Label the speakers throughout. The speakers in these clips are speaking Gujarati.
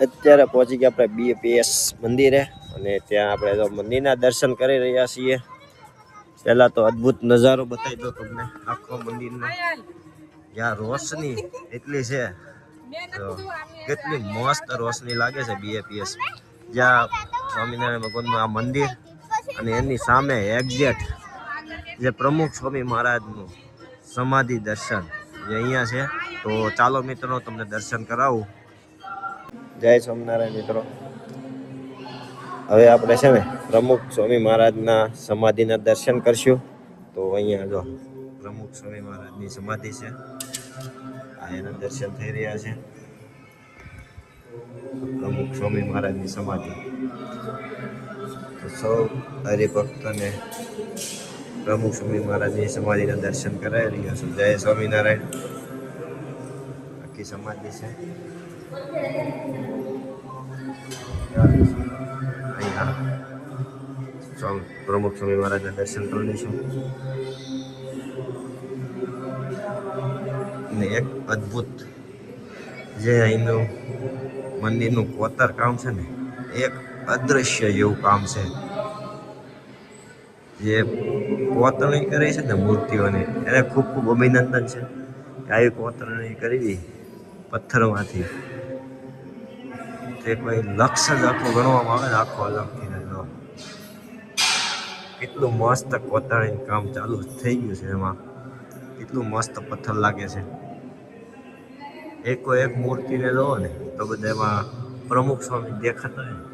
Speaker 1: અત્યારે પહોંચી ગયા આપણે BAPS મંદિરે અને ત્યાં આપણે તો મંદિરના દર્શન કરી રહ્યા છીએ। પહેલા તો અદ્ભુત નજારો બતાવી દો તમને આખો મંદિરનો। જ્યાં રોશની એટલી છે તો કેટલી મસ્ત રોશની લાગે છે BAPS જ્યાં સ્વામિનારાયણ ભગવાનનું આ મંદિર અને એની સામે એક્ઝેક્ટ જે પ્રમુખ સ્વામી મહારાજનું સમાધિ દર્શન જે અહીંયા છે। તો ચાલો મિત્રો તમને દર્શન કરાવું। જય સ્વામિનારાયણ મિત્રો। હવે આપણે છે ને પ્રમુખ સ્વામી મહારાજના સમાધિના દર્શન કરશું। તો અહીંયા જો પ્રમુખ સ્વામી મહારાજની સમાધિ છે, આ એના દર્શન થઈ રહ્યા છે। પ્રમુખ સ્વામી મહારાજની સમાધિ તો સૌ હરિભક્તોને પ્રમુખ સ્વામી મહારાજની સમાધિના દર્શન કરાવી રહ્યા છું। જય સ્વામિનારાયણ। આખી સમાધિ છે અહીંયા પ્રમુખ સ્વામી મહારાજના દર્શન કરી લઈશું। અને એક અદ્ભુત જે અહીંનું મંદિરનું કોતર કામ છે ને એક અદ્રશ્ય જેવું કામ છે। જે કોતરણી કરે છે ને મૂર્તિઓની એને ખૂબ ખૂબ અભિનંદન છે। આવી કોતરણી કરવી પથ્થરમાંથી તે કોઈ લક્ષ જ આખું ગણવામાં આવે ને આખો અલગથી જો કેટલું મસ્ત કોતરણી કામ ચાલુ થઈ ગયું છે। એમાં કેટલું મસ્ત પથ્થર લાગે છે। એકો એક મૂર્તિને લો ને તો બધા એમાં પ્રમુખ સ્વામી દેખાતા હોય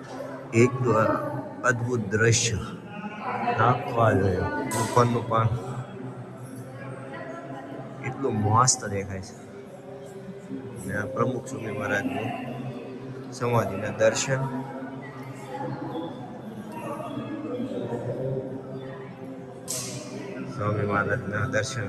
Speaker 1: એટલું અદ્ભુત દ્રશ્ય નાખવા જોઈએ। ઉપરનું પણ એટલું મસ્ત દેખાય છે। અને આ પ્રમુખ સ્વામી મહારાજનું સમાધિના દર્શન સ્વામી મહારાજના દર્શન